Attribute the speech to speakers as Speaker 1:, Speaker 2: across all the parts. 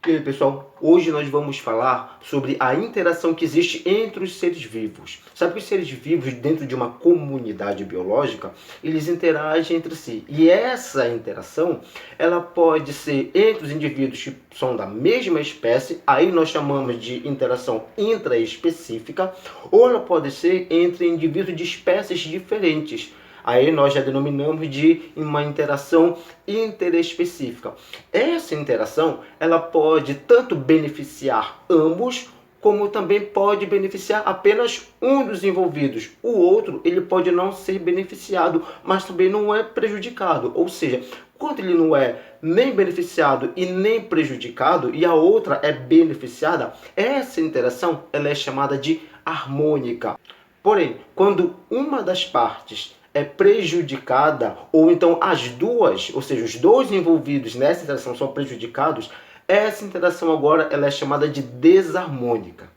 Speaker 1: E aí, pessoal, hoje nós vamos falar sobre a interação que existe entre os seres vivos. Sabe que os seres vivos, dentro de uma comunidade biológica, eles interagem entre si. E essa interação, ela pode ser entre os indivíduos que são da mesma espécie, aí nós chamamos de interação intraespecífica, ou ela pode ser entre indivíduos de espécies diferentes. Aí nós já denominamos de uma interação interespecífica. Essa interação, ela pode tanto beneficiar ambos, como também pode beneficiar apenas um dos envolvidos. O outro, ele pode não ser beneficiado, mas também não é prejudicado. Ou seja, quando ele não é nem beneficiado e nem prejudicado, e a outra é beneficiada, essa interação ela é chamada de harmônica. Porém, quando uma das partes é prejudicada, ou então as duas, ou seja, os dois envolvidos nessa interação são prejudicados, essa interação agora ela é chamada de desarmônica.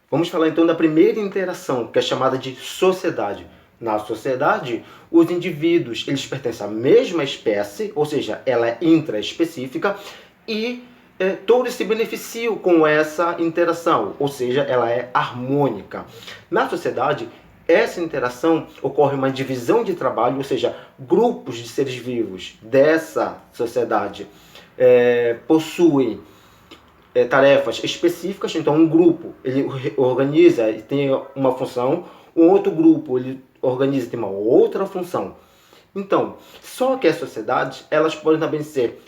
Speaker 1: Vamos falar então da primeira interação, que é chamada de sociedade. Na sociedade, os indivíduos eles pertencem à mesma espécie, ou seja, ela é intraespecífica, e todos se beneficiam com essa interação, ou seja, ela é harmônica. Na sociedade, essa interação ocorre uma divisão de trabalho, ou seja, grupos de seres vivos dessa sociedade possuem tarefas específicas. Então, um grupo ele organiza e tem uma função, o outro grupo ele organiza e tem uma outra função. Então, só que as sociedades elas podem também ser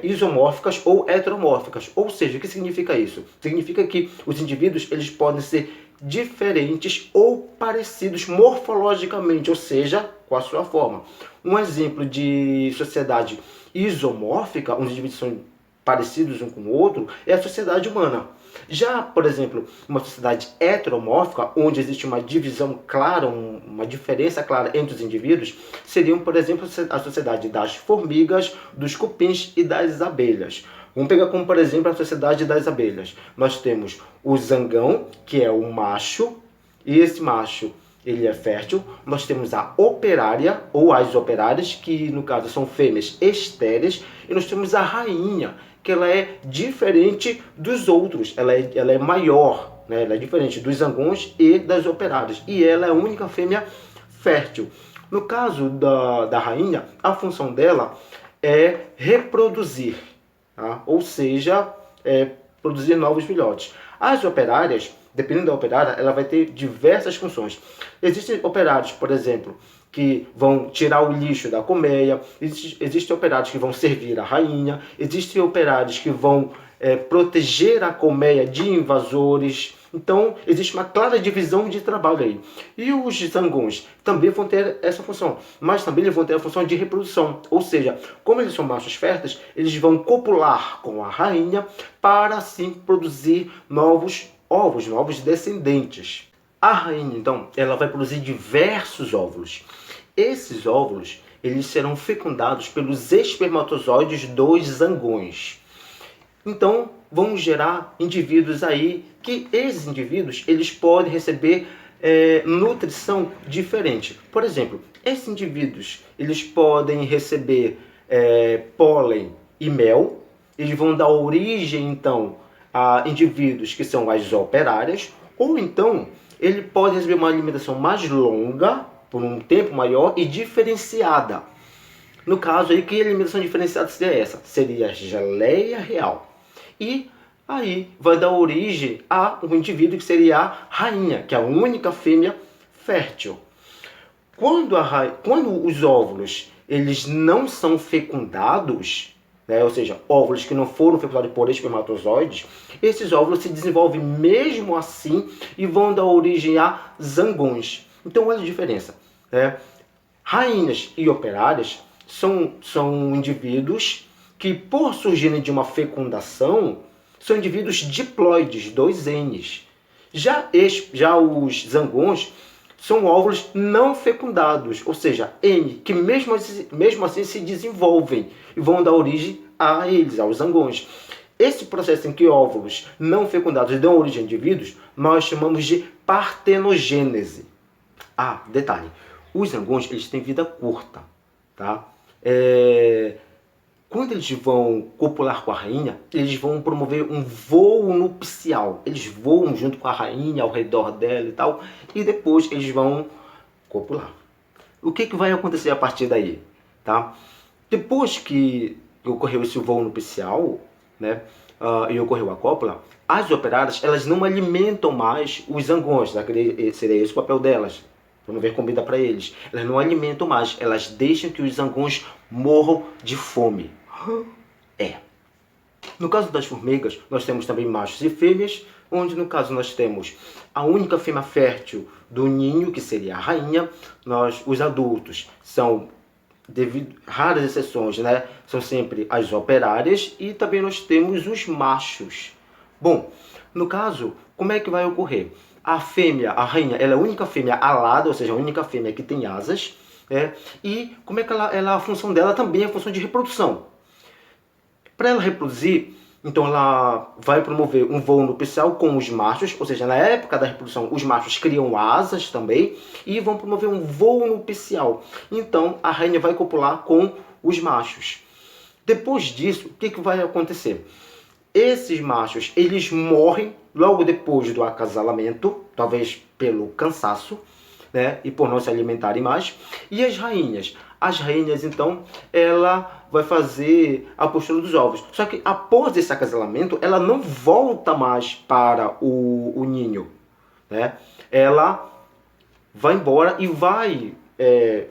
Speaker 1: isomórficas ou heteromórficas. Ou seja, o que significa isso? Significa que os indivíduos eles podem ser diferentes ou parecidos morfologicamente, ou seja, com a sua forma. Um exemplo de sociedade isomórfica, onde os indivíduos são parecidos um com o outro, é a sociedade humana. Já, por exemplo, uma sociedade heteromórfica, onde existe uma divisão clara, uma diferença clara entre os indivíduos, seriam, por exemplo, a sociedade das formigas, dos cupins e das abelhas. Vamos pegar como, por exemplo, a sociedade das abelhas. Nós temos o zangão, que é o macho, e esse macho ele é fértil. Nós temos a operária, ou as operárias, que no caso são fêmeas estéreis, e nós temos a rainha, que ela é diferente dos outros, ela é maior, né? Ela é diferente dos zangões e das operárias, e ela é a única fêmea fértil. No caso da rainha, a função dela é reproduzir, tá? Ou seja, produzir novos filhotes. As operárias, dependendo da operária, ela vai ter diversas funções. Existem operários, por exemplo, que vão tirar o lixo da colmeia, existem operários que vão servir a rainha, existem operários que vão proteger a colmeia de invasores. Então, existe uma clara divisão de trabalho aí. E os zangões também vão ter essa função, mas também eles vão ter a função de reprodução. Ou seja, como eles são machos férteis, eles vão copular com a rainha para assim produzir novos ovos, novos descendentes. A rainha, então, ela vai produzir diversos óvulos. Esses óvulos, eles serão fecundados pelos espermatozoides dos zangões. Então, vão gerar indivíduos aí, que esses indivíduos, eles podem receber nutrição diferente. Por exemplo, esses indivíduos, eles podem receber pólen e mel. Eles vão dar origem, então, a indivíduos que são as operárias, ou então ele pode receber uma alimentação mais longa, por um tempo maior e diferenciada. No caso aí, que alimentação diferenciada seria essa? Seria a geleia real. E aí vai dar origem a um indivíduo que seria a rainha, que é a única fêmea fértil. Quando os óvulos eles não são fecundados, ou seja, óvulos que não foram fecundados por espermatozoides, esses óvulos se desenvolvem mesmo assim e vão dar origem a zangões. Então, olha a diferença. Rainhas e operárias são indivíduos que, por surgirem de uma fecundação, são indivíduos diploides, 2 Ns. Já os zangões são óvulos não fecundados, ou seja, N, que mesmo assim se desenvolvem e vão dar origem a eles, aos zangões. Esse processo em que óvulos não fecundados dão origem a indivíduos, nós chamamos de partenogênese. Ah, detalhe, os zangões eles têm vida curta, tá? Quando eles vão copular com a rainha, eles vão promover um voo nupcial. Eles voam junto com a rainha, ao redor dela e tal, e depois eles vão copular. O que vai acontecer a partir daí? Tá? Depois que ocorreu esse voo nupcial, né, e ocorreu a cópula, as operárias elas não alimentam mais os zangões, seria esse o papel delas, promover comida para eles. Elas não alimentam mais, elas deixam que os zangões morram de fome. No caso das formigas, nós temos também machos e fêmeas, onde no caso nós temos a única fêmea fértil do ninho, que seria a rainha. Os adultos são, devido raras exceções, né, são sempre as operárias, e também nós temos os machos. Bom, no caso, como é que vai ocorrer? A fêmea, a rainha, ela é a única fêmea alada, ou seja, a única fêmea que tem asas, e como é que a função dela também é a função de reprodução. Para ela reproduzir, então ela vai promover um voo nupcial com os machos, ou seja, na época da reprodução, os machos criam asas também e vão promover um voo nupcial. Então a rainha vai copular com os machos. Depois disso, o que vai acontecer? Esses machos, eles morrem logo depois do acasalamento, talvez pelo cansaço, né, e por não se alimentarem mais. E as rainhas? As rainhas, então, ela vai fazer a postura dos ovos. Só que após esse acasalamento, ela não volta mais para o ninho, né? Ela vai embora e vai,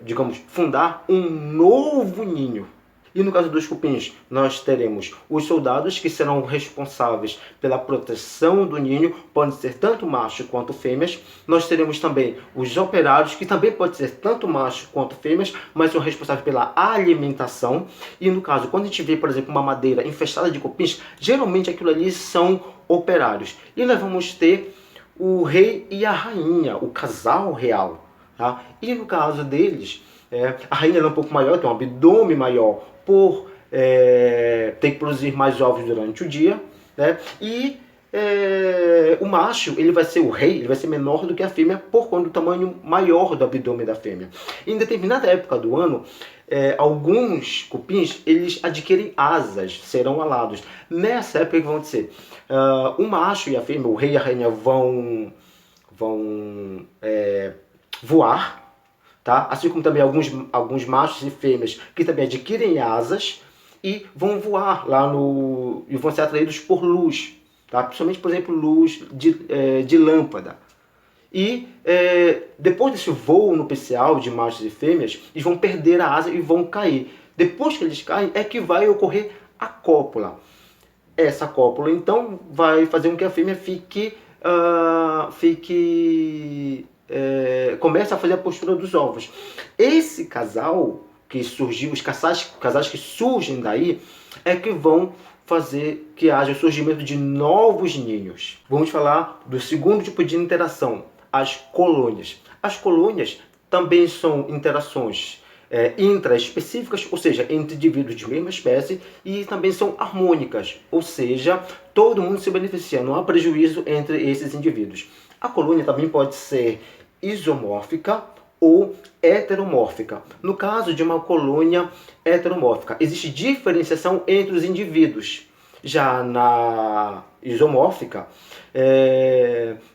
Speaker 1: digamos, fundar um novo ninho. E no caso dos cupins, nós teremos os soldados, que serão responsáveis pela proteção do ninho, podem ser tanto machos quanto fêmeas. Nós teremos também os operários, que também podem ser tanto machos quanto fêmeas, mas são responsáveis pela alimentação. E no caso, quando a gente vê, por exemplo, uma madeira infestada de cupins, geralmente aquilo ali são operários. E nós vamos ter o rei e a rainha, o casal real. Tá? E no caso deles, a rainha é um pouco maior, tem um abdômen maior, por ter que produzir mais ovos durante o dia, né? E o macho, ele vai ser o rei, ele vai ser menor do que a fêmea por conta do tamanho maior do abdômen da fêmea. Em determinada época do ano, alguns cupins, eles adquirem asas, serão alados. Nessa época, o que vão acontecer? O macho e a fêmea, o rei e a rainha vão voar, tá? Assim como também alguns machos e fêmeas que também adquirem asas e vão voar lá e vão ser atraídos por luz, tá? Principalmente, por exemplo, luz de lâmpada. E depois desse voo nupcial de machos e fêmeas, eles vão perder a asa e vão cair. Depois que eles caem, é que vai ocorrer a cópula. Essa cópula, então, vai fazer com que a fêmea começa a fazer a postura dos ovos. Esse casal que surgiu, os casais que surgem daí, é que vão fazer que haja o surgimento de novos ninhos. Vamos falar do segundo tipo de interação, as colônias. As colônias também são interações intraespecíficas, ou seja, entre indivíduos de mesma espécie, e também são harmônicas, ou seja, todo mundo se beneficia, não há prejuízo entre esses indivíduos. A colônia também pode ser isomórfica ou heteromórfica. No caso de uma colônia heteromórfica, existe diferenciação entre os indivíduos. Já na isomórfica,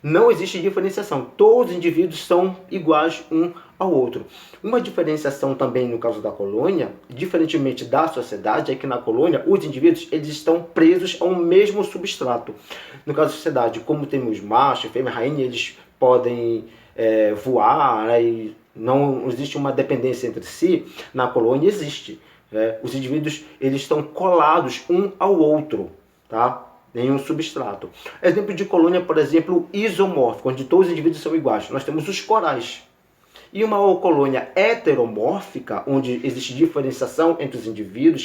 Speaker 1: não existe diferenciação. Todos os indivíduos são iguais um ao outro. Uma diferenciação também no caso da colônia, diferentemente da sociedade, é que na colônia os indivíduos eles estão presos ao mesmo substrato. No caso da sociedade, como temos macho, fêmea, rainha, eles podem voar, né, e não existe uma dependência entre si. Na colônia existe. Os indivíduos eles estão colados um ao outro, tá? Nenhum substrato. Exemplo de colônia, por exemplo, isomórfica, onde todos os indivíduos são iguais. Nós temos os corais. E uma colônia heteromórfica, onde existe diferenciação entre os indivíduos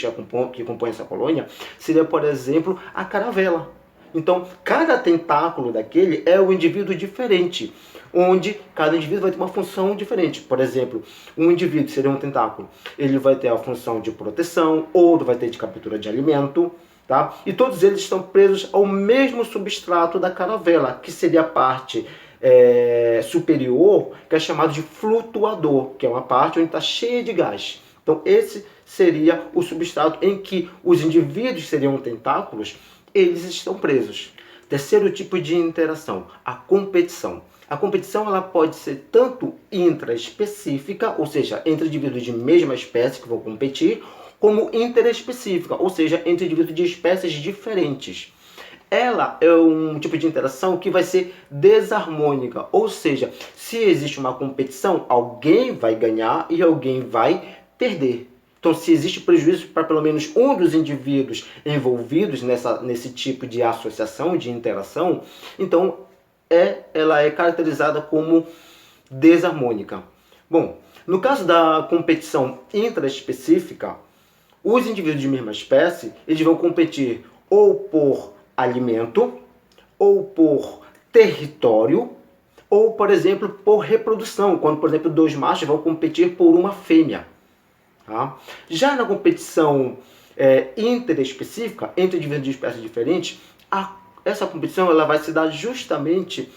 Speaker 1: que compõem essa colônia, seria, por exemplo, a caravela. Então, cada tentáculo daquele é um indivíduo diferente, onde cada indivíduo vai ter uma função diferente. Por exemplo, um indivíduo seria um tentáculo, ele vai ter a função de proteção, outro vai ter de captura de alimento, tá? E todos eles estão presos ao mesmo substrato da caravela, que seria a parte superior, que é chamado de flutuador, que é uma parte onde está cheia de gás. Então esse seria o substrato em que os indivíduos seriam tentáculos, eles estão presos. Terceiro tipo de interação, a competição. A competição ela pode ser tanto intraespecífica, ou seja, entre indivíduos de mesma espécie que vão competir, como interespecífica, ou seja, entre indivíduos de espécies diferentes. Ela é um tipo de interação que vai ser desarmônica, ou seja, se existe uma competição, alguém vai ganhar e alguém vai perder. Então, se existe prejuízo para pelo menos um dos indivíduos envolvidos nesse tipo de associação, de interação, então ela é caracterizada como desarmônica. Bom, no caso da competição intraespecífica, os indivíduos de mesma espécie, eles vão competir ou por alimento, ou por território, ou, por exemplo, por reprodução, quando, por exemplo, dois machos vão competir por uma fêmea. Tá? Já na competição interespecífica, entre indivíduos de espécies diferentes, essa competição ela vai se dar justamente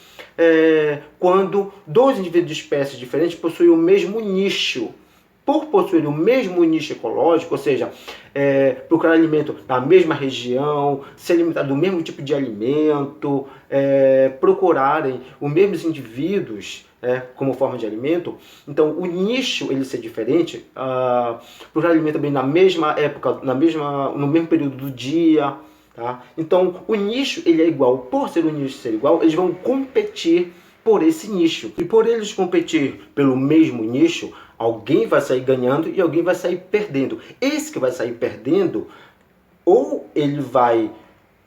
Speaker 1: quando dois indivíduos de espécies diferentes possuem o mesmo nicho. Por possuir o mesmo nicho ecológico, ou seja, procurar alimento na mesma região, se alimentar do mesmo tipo de alimento, procurarem os mesmos indivíduos como forma de alimento, então o nicho ele ser diferente, procurar alimento também na mesma época, no mesmo período do dia, tá? Então o nicho ele é igual, por ser o nicho ser igual, eles vão competir por esse nicho. E por eles competir pelo mesmo nicho, alguém vai sair ganhando e alguém vai sair perdendo. Esse que vai sair perdendo, ou ele vai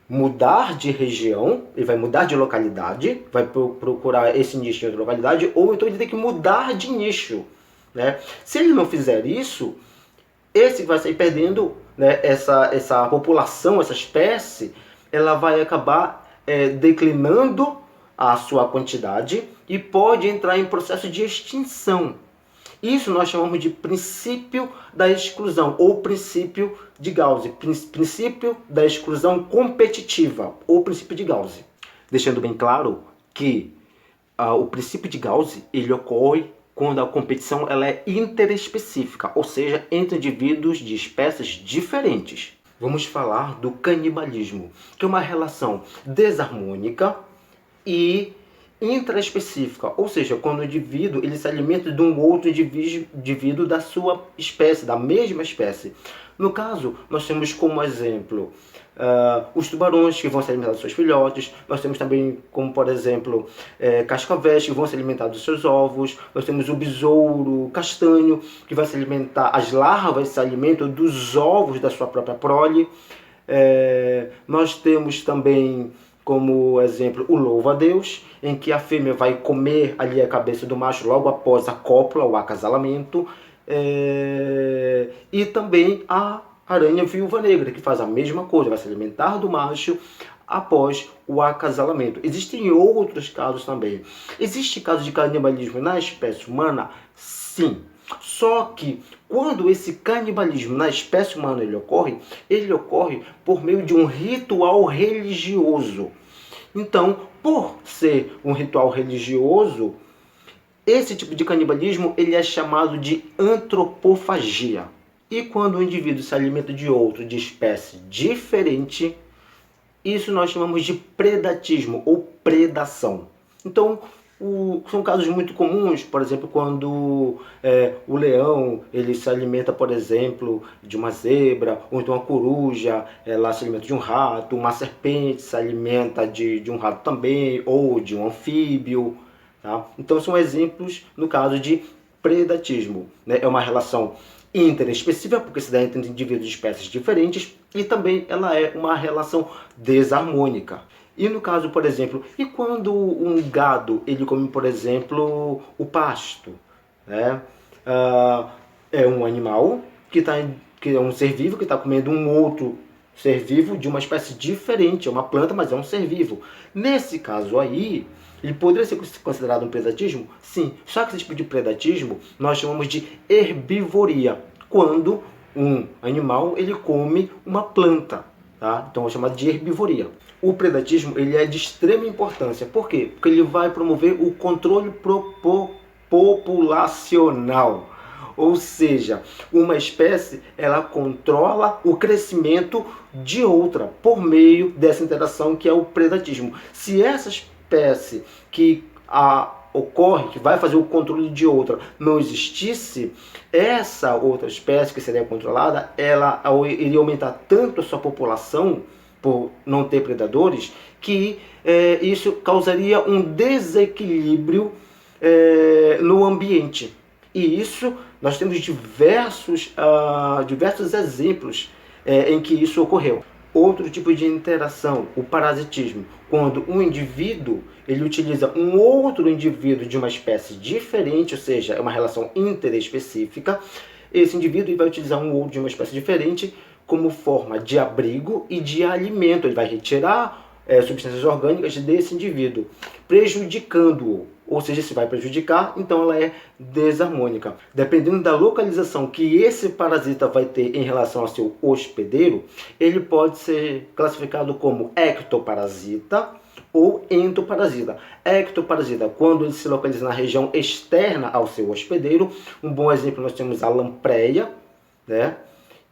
Speaker 1: mudar de região, ele vai mudar de localidade, vai procurar esse nicho em outra localidade, ou então ele tem que mudar de nicho, né? Se ele não fizer isso, esse que vai sair perdendo, né, essa população, essa espécie, ela vai acabar declinando a sua quantidade e pode entrar em processo de extinção. Isso nós chamamos de princípio da exclusão ou princípio de Gauss, princípio da exclusão competitiva ou princípio de Gauss. Deixando bem claro que o princípio de Gauss ele ocorre quando a competição ela é interespecífica, ou seja, entre indivíduos de espécies diferentes. Vamos falar do canibalismo, que é uma relação desarmônica e intraespecífica, ou seja, quando o indivíduo ele se alimenta de um outro indivíduo da sua espécie, da mesma espécie. No caso, nós temos como exemplo os tubarões que vão se alimentar dos seus filhotes, nós temos também como, por exemplo, cascavéis que vão se alimentar dos seus ovos, nós temos o besouro castanho que vai se alimentar, as larvas se alimentam dos ovos da sua própria prole. Nós temos também como exemplo o louva-a-Deus, em que a fêmea vai comer ali a cabeça do macho logo após a cópula, o acasalamento, e também a aranha viúva negra, que faz a mesma coisa, vai se alimentar do macho após o acasalamento. Existem outros casos também. Existe caso de canibalismo na espécie humana? Sim. Só que quando esse canibalismo na espécie humana ele ocorre por meio de um ritual religioso. Então, por ser um ritual religioso, esse tipo de canibalismo ele é chamado de antropofagia. E quando o indivíduo se alimenta de outro de espécie diferente, isso nós chamamos de predatismo ou predação. Então, são casos muito comuns, por exemplo, quando o leão ele se alimenta, por exemplo, de uma zebra, ou então a coruja ela se alimenta de um rato, uma serpente se alimenta de um rato também, ou de um anfíbio. Tá? Então são exemplos no caso de predatismo. Né? É uma relação interespecífica, porque se dá entre indivíduos de espécies diferentes, e também ela é uma relação desarmônica. E no caso, por exemplo, e quando um gado ele come, por exemplo, o pasto? Né? É um animal que é um ser vivo que está comendo um outro ser vivo de uma espécie diferente, é uma planta, mas é um ser vivo. Nesse caso aí, ele poderia ser considerado um predatismo? Sim. Só que esse tipo de predatismo nós chamamos de herbivoria, quando um animal ele come uma planta. Tá? Então é chamado de herbivoria. O predatismo ele é de extrema importância. Por quê? Porque ele vai promover o controle populacional. Ou seja, uma espécie ela controla o crescimento de outra por meio dessa interação que é o predatismo. Se essa espécie que ocorre, que vai fazer o controle de outra, não existisse, essa outra espécie que seria controlada, ela iria aumentar tanto a sua população por não ter predadores, que isso causaria um desequilíbrio no ambiente. E isso, nós temos diversos exemplos em que isso ocorreu. Outro tipo de interação, o parasitismo, quando um indivíduo ele utiliza um outro indivíduo de uma espécie diferente, ou seja, é uma relação interespecífica, esse indivíduo vai utilizar um outro de uma espécie diferente como forma de abrigo e de alimento. Ele vai retirar substâncias orgânicas desse indivíduo, prejudicando-o. Ou seja, se vai prejudicar, então ela é desarmônica. Dependendo da localização que esse parasita vai ter em relação ao seu hospedeiro, ele pode ser classificado como ectoparasita ou entoparasita. Ectoparasita, quando ele se localiza na região externa ao seu hospedeiro. Um bom exemplo, nós temos a lampreia, né,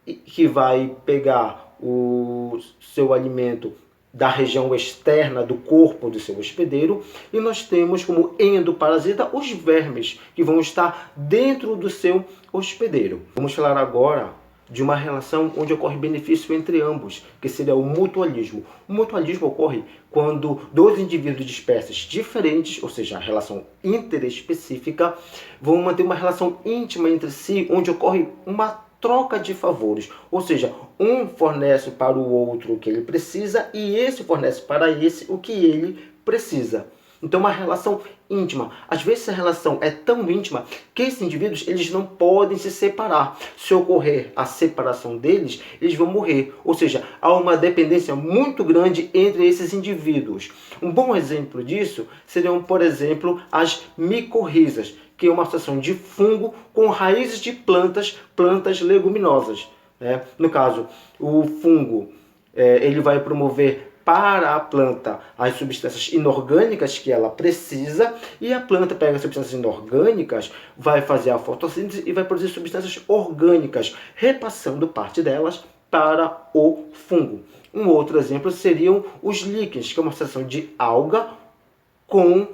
Speaker 1: que vai pegar o seu alimento da região externa do corpo do seu hospedeiro, e nós temos como endoparasita os vermes que vão estar dentro do seu hospedeiro. Vamos falar agora de uma relação onde ocorre benefício entre ambos, que seria o mutualismo. O mutualismo ocorre quando dois indivíduos de espécies diferentes, ou seja, a relação interespecífica, vão manter uma relação íntima entre si, onde ocorre uma troca de favores, ou seja, um fornece para o outro o que ele precisa e esse fornece para esse o que ele precisa. Então, uma relação íntima. Às vezes, essa relação é tão íntima que esses indivíduos eles não podem se separar. Se ocorrer a separação deles, eles vão morrer. Ou seja, há uma dependência muito grande entre esses indivíduos. Um bom exemplo disso seriam, por exemplo, as micorrizas, que é uma associação de fungo com raízes de plantas leguminosas. No caso, o fungo ele vai promover para a planta as substâncias inorgânicas que ela precisa, e a planta pega as substâncias inorgânicas, vai fazer a fotossíntese e vai produzir substâncias orgânicas, repassando parte delas para o fungo. Um outro exemplo seriam os líquens, que é uma associação de alga com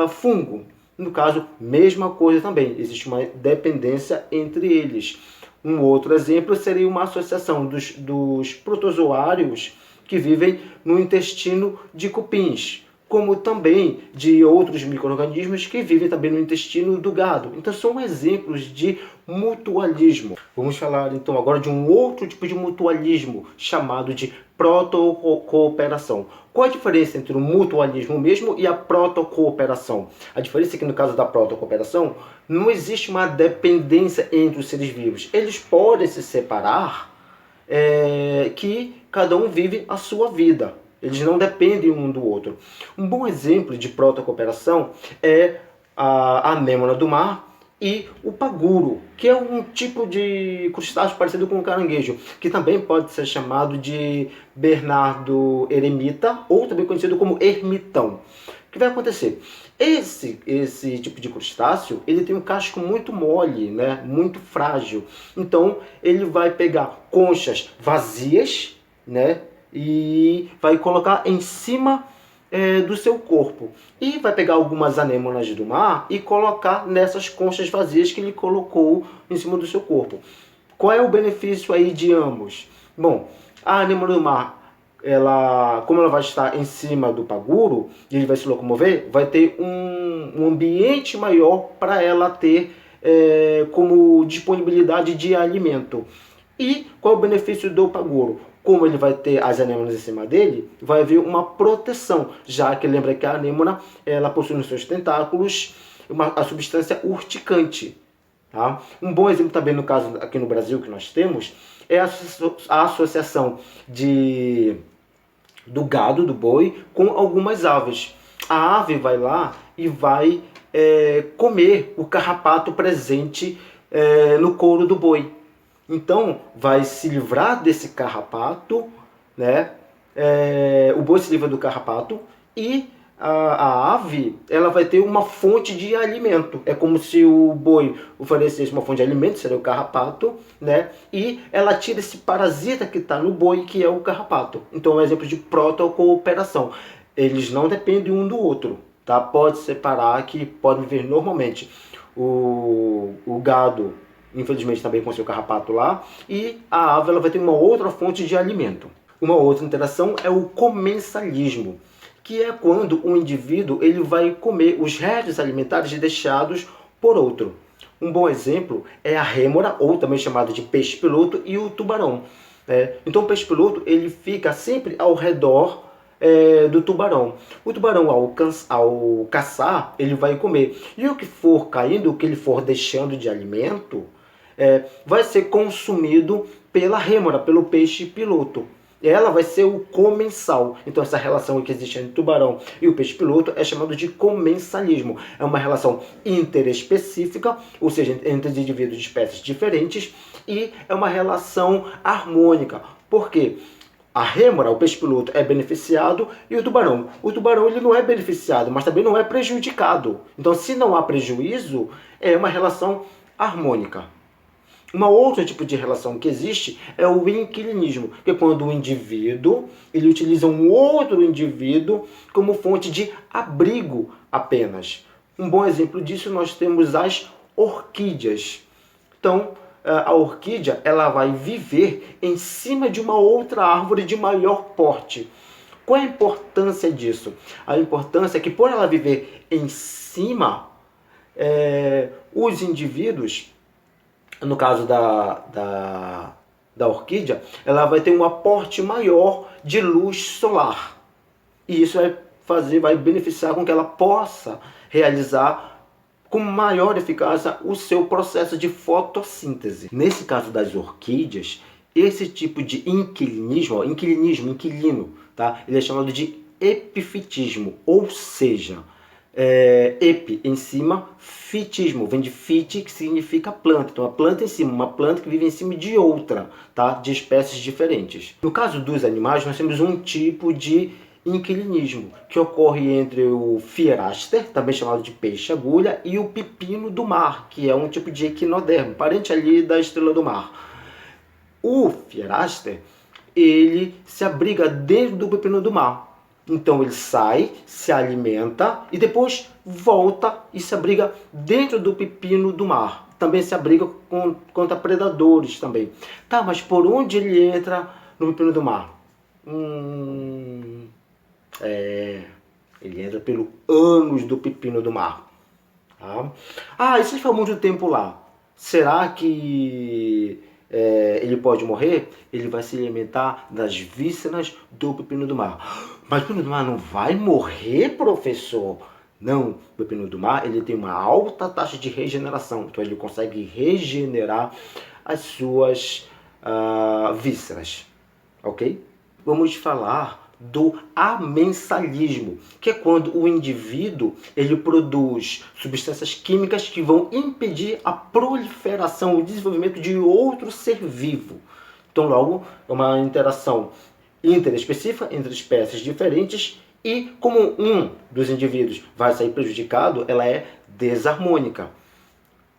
Speaker 1: fungo. No caso, mesma coisa também, existe uma dependência entre eles. Um outro exemplo seria uma associação dos protozoários que vivem no intestino de cupins, como também de outros micro-organismos que vivem também no intestino do gado. Então são exemplos de mutualismo. Vamos falar então agora de um outro tipo de mutualismo, chamado de protocooperação. Qual a diferença entre o mutualismo mesmo e a protocooperação? A diferença é que no caso da protocooperação não existe uma dependência entre os seres vivos. Eles podem se separar, que cada um vive a sua vida. Eles não dependem um do outro. Um bom exemplo de protocooperação é a anêmona do mar e o paguro, que é um tipo de crustáceo parecido com o caranguejo, que também pode ser chamado de Bernardo eremita, ou também conhecido como ermitão. O que vai acontecer? Esse tipo de crustáceo, ele tem um casco muito mole, né? Muito frágil. Então, ele vai pegar conchas vazias, né? E vai colocar em cima do seu corpo. E vai pegar algumas anêmonas do mar e colocar nessas conchas vazias que ele colocou em cima do seu corpo. Qual é o benefício aí de ambos? Bom, a anêmona do mar, como ela vai estar em cima do paguro e ele vai se locomover, vai ter um ambiente maior para ela ter como disponibilidade de alimento. E qual é o benefício do paguro? Como ele vai ter as anêmonas em cima dele, vai haver uma proteção, já que lembra que a anêmona ela possui nos seus tentáculos a substância urticante. Tá? Um bom exemplo também, no caso aqui no Brasil que nós temos, é a associação do gado, do boi, com algumas aves. A ave vai lá e vai comer o carrapato presente no couro do boi. Então, vai se livrar desse carrapato, né? O boi se livra do carrapato e a ave, ela vai ter uma fonte de alimento. É como se o boi oferecesse uma fonte de alimento, seria o carrapato, né? E ela tira esse parasita que está no boi, que é o carrapato. Então é um exemplo de protocooperação. Eles não dependem um do outro, tá? Pode separar, que podem viver normalmente. O gado, infelizmente, também com seu carrapato lá, e a ave ela vai ter uma outra fonte de alimento. Uma outra interação é o comensalismo, que é quando o indivíduo ele vai comer os restos alimentares deixados por outro. Um bom exemplo é a rêmora, ou também chamada de peixe-piloto, e o tubarão. Então o peixe-piloto ele fica sempre ao redor do tubarão. O tubarão, ao caçar, ele vai comer. E o que for caindo, o que ele for deixando de alimento, vai ser consumido pela rêmora, pelo peixe-piloto. Ela vai ser o comensal. Então essa relação que existe entre o tubarão e o peixe-piloto é chamado de comensalismo. É uma relação interespecífica, ou seja, entre indivíduos de espécies diferentes, e é uma relação harmônica. Por quê? A rêmora, o peixe-piloto, é beneficiado e o tubarão ele não é beneficiado, mas também não é prejudicado. Então, se não há prejuízo, é uma relação harmônica. Uma outra tipo de relação que existe é o inquilinismo, que é quando o indivíduo ele utiliza um outro indivíduo como fonte de abrigo apenas. Um bom exemplo disso nós temos as orquídeas. Então, a orquídea ela vai viver em cima de uma outra árvore de maior porte. Qual é a importância disso? A importância é que por ela viver em cima, os indivíduos, no caso da orquídea, ela vai ter um aporte maior de luz solar. E isso vai beneficiar com que ela possa realizar com maior eficácia o seu processo de fotossíntese. Nesse caso das orquídeas, esse tipo de inquilino, tá? Ele é chamado de epifitismo, ou seja, epi em cima, fitismo, vem de fite, que significa planta. Então a planta em cima, uma planta que vive em cima de outra, tá? De espécies diferentes. No caso dos animais, nós temos um tipo de inquilinismo, que ocorre entre o fieraster, também chamado de peixe-agulha, e o pepino do mar, que é um tipo de equinodermo, parente ali da estrela do mar. O fieraster, ele se abriga dentro do pepino do mar. Então ele sai, se alimenta e depois volta e se abriga dentro do pepino do mar. Também se abriga contra predadores também. Tá, mas por onde ele entra no pepino do mar? Ele entra pelo ânus do pepino do mar. Tá? E se ele ficar muito tempo lá, será que ele pode morrer? Ele vai se alimentar das vísceras do pepino do mar. Mas o pepino do mar não vai morrer, professor? Não, o pepino do mar ele tem uma alta taxa de regeneração. Então ele consegue regenerar as suas vísceras. Ok? Vamos falar do amensalismo, que é quando o indivíduo ele produz substâncias químicas que vão impedir a proliferação e desenvolvimento de outro ser vivo. Então, logo, é uma interação interespecífica entre espécies diferentes e, como um dos indivíduos vai sair prejudicado, ela é desarmônica.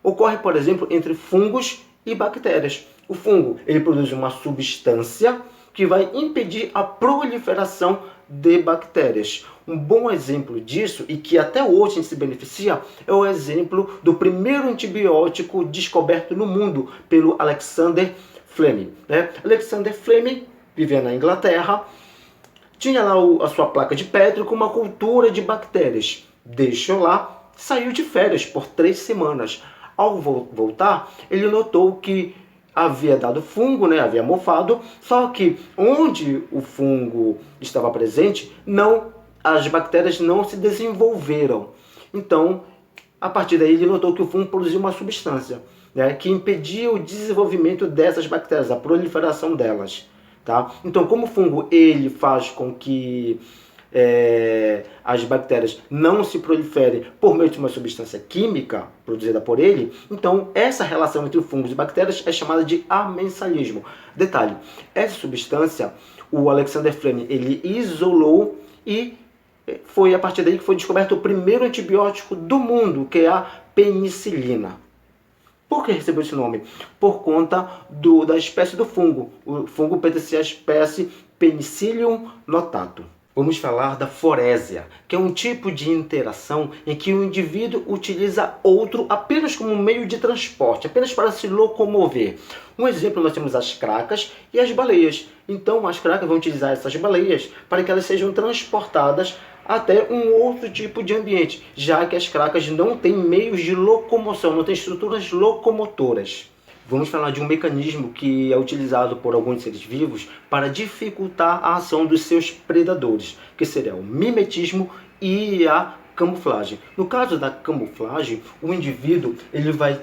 Speaker 1: Ocorre, por exemplo, entre fungos e bactérias. O fungo ele produz uma substância que vai impedir a proliferação de bactérias. Um bom exemplo disso, e que até hoje a gente se beneficia, é o exemplo do primeiro antibiótico descoberto no mundo pelo Alexander Fleming. Alexander Fleming vivia na Inglaterra, tinha lá a sua placa de Petri com uma cultura de bactérias. Deixou lá, saiu de férias por 3 semanas. Ao voltar, ele notou que havia dado fungo, havia mofado, só que onde o fungo estava presente, as bactérias não se desenvolveram. Então, a partir daí, ele notou que o fungo produziu uma substância que impedia o desenvolvimento dessas bactérias, a proliferação delas. Tá? Então, como o fungo ele faz com que as bactérias não se proliferem por meio de uma substância química produzida por ele, então essa relação entre fungos e bactérias é chamada de amensalismo. Detalhe, essa substância o Alexander Fleming ele isolou e foi a partir daí que foi descoberto o primeiro antibiótico do mundo, que é a penicilina. Por que recebeu esse nome? Por conta da espécie do fungo. O fungo pertence à espécie Penicillium notatum. Vamos falar da forésia, que é um tipo de interação em que o indivíduo utiliza outro apenas como meio de transporte, apenas para se locomover. Um exemplo, nós temos as cracas e as baleias. Então, as cracas vão utilizar essas baleias para que elas sejam transportadas até um outro tipo de ambiente, já que as cracas não têm meios de locomoção, não têm estruturas locomotoras. Vamos falar de um mecanismo que é utilizado por alguns seres vivos para dificultar a ação dos seus predadores, que seria o mimetismo e a camuflagem. No caso da camuflagem, o indivíduo ele vai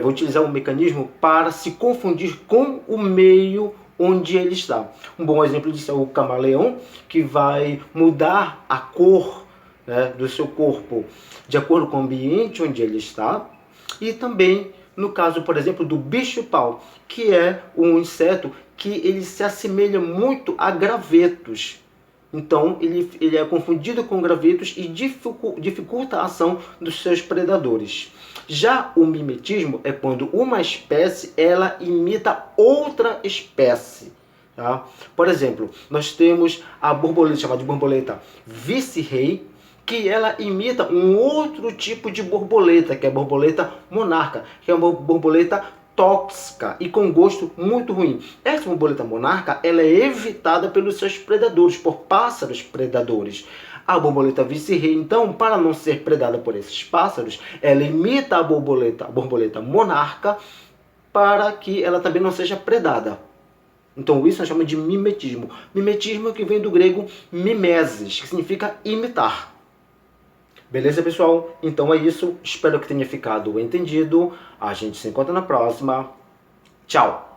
Speaker 1: utilizar um mecanismo para se confundir com o meio onde ele está. Um bom exemplo disso é o camaleão, que vai mudar a cor, do seu corpo de acordo com o ambiente onde ele está. E também no caso, por exemplo, do bicho-pau, que é um inseto que ele se assemelha muito a gravetos. Então, ele é confundido com gravetos e dificulta a ação dos seus predadores. Já o mimetismo é quando uma espécie ela imita outra espécie. Tá? Por exemplo, nós temos a borboleta, chamada de borboleta vice-rei, que ela imita um outro tipo de borboleta, que é a borboleta monarca, que é uma borboleta tóxica e com gosto muito ruim. Essa borboleta monarca ela é evitada pelos seus predadores, por pássaros predadores. A borboleta vice-rei, então, para não ser predada por esses pássaros, ela imita a borboleta monarca para que ela também não seja predada. Então isso nós chamamos de mimetismo. Mimetismo que vem do grego mimesis, que significa imitar. Beleza, pessoal? Então é isso. Espero que tenha ficado entendido. A gente se encontra na próxima. Tchau!